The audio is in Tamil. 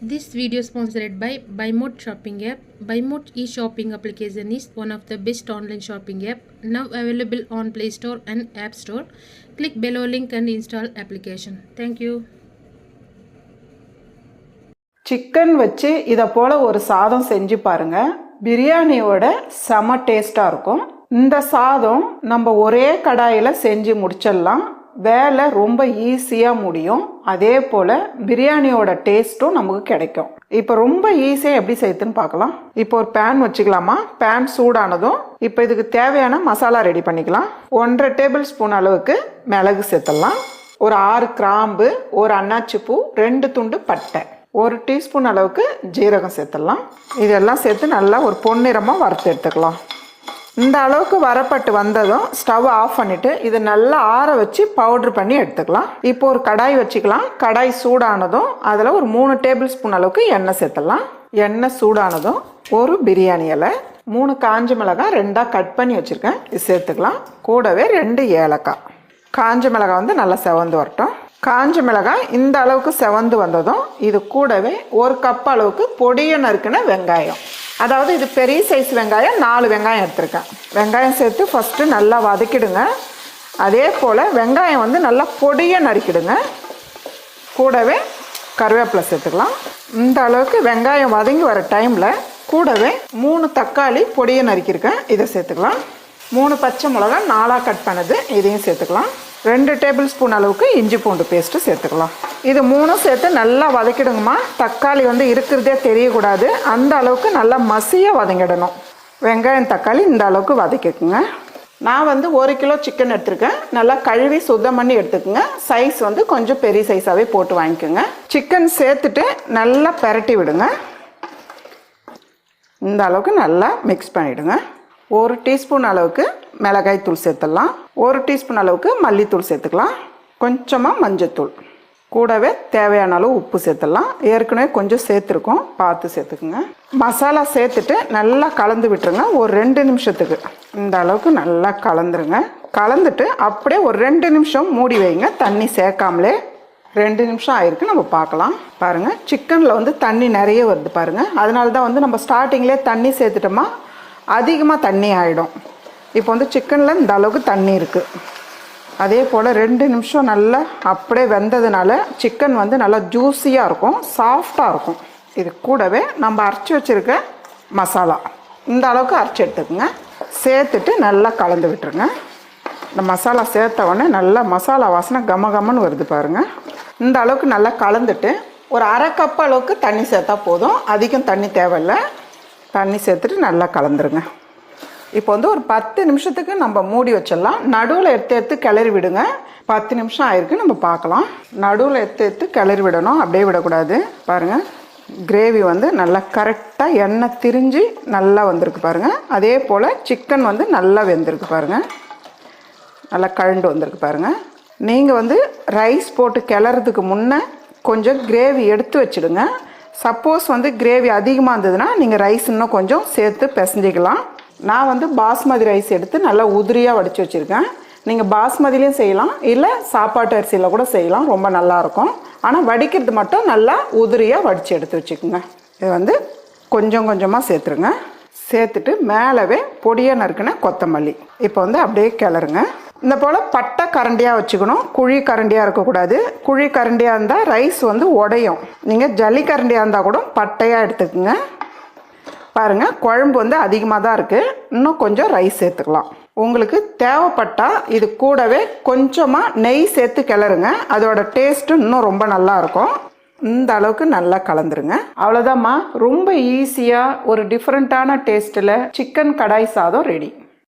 This video is sponsored by BuyMode shopping app. BuyMode e-shopping application is one of the best online shopping app now available on Play Store and App Store. Click below link and install application. Thank you. Chicken வச்சு இதை போல் ஒரு சாதம் செஞ்சு பாருங்க. பிரியாணியோட செம டேஸ்டாக இருக்கும். இந்த சாதம் நம்ம ஒரே கடாயில் செஞ்சு முடிச்சிடலாம். வேலை ரொம்ப ஈஸியாக முடியும். அதே போல் பிரியாணியோட டேஸ்ட்டும் நமக்கு கிடைக்கும். இப்போ ரொம்ப ஈஸியாக எப்படி செய்யுதுன்னு பார்க்கலாம். இப்போ ஒரு பேன் வச்சுக்கலாமா. பேன் சூடானதும் இப்போ இதுக்கு தேவையான மசாலா ரெடி பண்ணிக்கலாம். 1.5 டேபிள் ஸ்பூன் அளவுக்கு மிளகு சேர்த்துடலாம். ஒரு 6 கிராம்பு, ஒரு அன்னாச்சி பூ, 2 துண்டு பட்டை, 1 டீஸ்பூன் அளவுக்கு ஜீரகம் சேர்த்துடலாம். இதெல்லாம் சேர்த்து நல்லா ஒரு பொன்னிறமாக வறுத்து எடுத்துக்கலாம். இந்த அளவுக்கு வரப்பட்டு வந்ததும் ஸ்டவ் ஆஃப் பண்ணிவிட்டு இதை நல்லா ஆற வச்சு பவுட்ரு பண்ணி எடுத்துக்கலாம். இப்போ ஒரு கடாய் வச்சுக்கலாம். கடாய் சூடானதும் அதில் ஒரு 3 டேபிள் ஸ்பூன் அளவுக்கு எண்ணெய் சேர்த்துடலாம். எண்ணெய் சூடானதும் ஒரு பிரியாணி இலை, 3 காஞ்ச மிளகாய் 2ஆக கட் பண்ணி வச்சுருக்கேன், இது சேர்த்துக்கலாம். கூடவே 2 ஏலக்காய். காஞ்ச மிளகாய் வந்து நல்லா செவந்து வரட்டும். காஞ்ச மிளகாய் இந்த அளவுக்கு செவந்து வந்ததும் இது கூடவே 1 கப் அளவுக்கு பொடியை நறுக்கின வெங்காயம், அதாவது இது பெரிய சைஸ் வெங்காயம் 4 வெங்காயம் எடுத்துருக்கேன். வெங்காயம் சேர்த்து ஃபஸ்ட்டு நல்லா வதக்கிடுங்க. அதே போல் வெங்காயம் வந்து நல்லா பொடியை நறுக்கிடுங்க. கூடவே கருவேப்பிலை சேர்த்துக்கலாம். இந்த அளவுக்கு வெங்காயம் வதங்கி வர டைமில் கூடவே 3 தக்காளி பொடியை நறுக்கியிருக்கேன், இதை சேர்த்துக்கலாம். 3 பச்சை மிளகா 4ஆக கட் பண்ணது, இதையும் சேர்த்துக்கலாம். 2 டேபிள் ஸ்பூன் அளவுக்கு இஞ்சி பூண்டு பேஸ்ட்டு சேர்த்துக்கலாம். இது 3 சேர்த்து நல்லா வதக்கிடுங்கம்மா. தக்காளி வந்து இருக்கிறதே தெரியக்கூடாது, அந்த அளவுக்கு நல்லா மசியாக வதங்கிடணும். வெங்காயம் தக்காளி இந்த அளவுக்கு வதக்கிக்குங்க. நான் வந்து 1 கிலோ சிக்கன் எடுத்துருக்கேன். நல்லா கழுவி சுத்தம் பண்ணி எடுத்துக்கோங்க. சைஸ் வந்து கொஞ்சம் பெரிய சைஸாகவே போட்டு வாங்கிக்கோங்க. சிக்கன் சேர்த்துட்டு நல்லா பெரட்டி விடுங்க. இந்த அளவுக்கு நல்லா மிக்ஸ் பண்ணிவிடுங்க. 1 டீஸ்பூன் அளவுக்கு மிளகாய் தூள் சேர்த்துடலாம். 1 டீஸ்பூன் அளவுக்கு மல்லித்தூள் சேர்த்துக்கலாம். கொஞ்சமாக மஞ்சத்தூள், கூடவே தேவையான அளவு உப்பு சேர்த்துடலாம். ஏற்கனவே கொஞ்சம் சேர்த்துருக்கோம், பார்த்து சேர்த்துக்குங்க. மசாலா சேர்த்துட்டு நல்லா கலந்து விட்டுருங்க. ஒரு 2 நிமிஷத்துக்கு இந்த அளவுக்கு நல்லா கலந்துருங்க. கலந்துட்டு அப்படியே ஒரு 2 நிமிஷம் மூடி வைங்க, தண்ணி சேர்க்காமலே. 2 நிமிஷம் ஆயிருக்கு, நம்ம பார்க்கலாம். பாருங்கள், சிக்கனில் வந்து தண்ணி நிறைய வருது பாருங்கள். அதனால தான் வந்து நம்ம ஸ்டார்டிங்லேயே தண்ணி சேர்த்துட்டோமா அதிகமாக தண்ணி ஆகிடும். இப்போ வந்து சிக்கனில் இந்த அளவுக்கு தண்ணி இருக்குது. அதே போல் 2 நிமிஷம் நல்லா அப்படியே வெந்ததுனால சிக்கன் வந்து நல்லா ஜூஸியாக இருக்கும், சாஃப்டாக இருக்கும். இது கூடவே நம்ம அரைச்சி வச்சுருக்க மசாலா இந்த அளவுக்கு அரைச்சி எடுத்துக்கோங்க. சேர்த்துட்டு நல்லா கலந்து விட்டுருங்க. இந்த மசாலா சேர்த்த உடனே நல்லா மசாலா வாசனை கமன்னு வருது பாருங்கள். இந்த அளவுக்கு நல்லா கலந்துட்டு ஒரு 1/2 கப் அளவுக்கு தண்ணி சேர்த்தா போதும், அதிகம் தண்ணி தேவையில்லை. தண்ணி சேர்த்துட்டு நல்லா கலந்துருங்க. இப்போ வந்து ஒரு 10 நிமிஷத்துக்கு நம்ம மூடி வச்சிடலாம். நடுவில் எடுத்து கிளறி விடுங்க. 10 நிமிஷம் ஆயிருக்கு, நம்ம பார்க்கலாம். நடுவில் எடுத்து கிளறி விடணும், அப்படியே விடக்கூடாது. பாருங்கள், கிரேவி வந்து நல்லா கரெக்டாக எண்ணெய் திரிஞ்சு நல்லா வந்திருக்கு பாருங்கள். அதே போல் சிக்கன் வந்து நல்லா வெந்திருக்கு பாருங்கள், நல்லா கழண்டு வந்திருக்கு பாருங்கள். நீங்கள் வந்து ரைஸ் போட்டு கிளறதுக்கு முன்னே கொஞ்சம் கிரேவி எடுத்து வச்சுடுங்க. சப்போஸ் வந்து கிரேவி அதிகமாக இருந்ததுன்னா நீங்கள் ரைஸ் இன்னும் கொஞ்சம் சேர்த்து பிசைஞ்சிக்கலாம். நான் வந்து பாஸ்மதி ரைஸ் எடுத்து நல்லா உதிரியாக வடித்து வச்சுருக்கேன். நீங்கள் பாஸ்மதிலையும் செய்யலாம், இல்லை சாப்பாட்டு அரிசியில் கூட செய்யலாம், ரொம்ப நல்லாயிருக்கும். ஆனால் வடிக்கிறது மட்டும் நல்லா உதிரியாக வடித்து எடுத்து வச்சுக்கோங்க. இது வந்து கொஞ்சம் கொஞ்சமாக சேர்த்துருங்க. சேர்த்துட்டு மேலவே பொடியாக நறுக்கின கொத்தமல்லி இப்போ வந்து அப்படியே கிளறுங்க. இந்த போல் பட்டை கரண்டியாக வச்சுக்கணும், குழி கரண்டியாக இருக்கக்கூடாது. குழி கரண்டியாக இருந்தால் ரைஸ் வந்து உடையும். நீங்கள் ஜல்லி கரண்டியாக இருந்தால் கூட பட்டையாக எடுத்துக்கோங்க. பாருங்கள், குழம்பு வந்து அதிகமாக தான் இருக்குது, இன்னும் கொஞ்சம் ரைஸ் சேர்த்துக்கலாம். உங்களுக்கு தேவைப்பட்டால் இது கூடவே கொஞ்சமாக நெய் சேர்த்து கிளறுங்க, அதோட டேஸ்ட்டு இன்னும் ரொம்ப நல்லாயிருக்கும். இந்த அளவுக்கு நல்லா கலந்துருங்க. அவ்வளோதாம்மா, ரொம்ப ஈஸியாக ஒரு டிஃப்ரெண்ட்டான டேஸ்ட்டில் சிக்கன் கடாய் சாதம் ரெடி.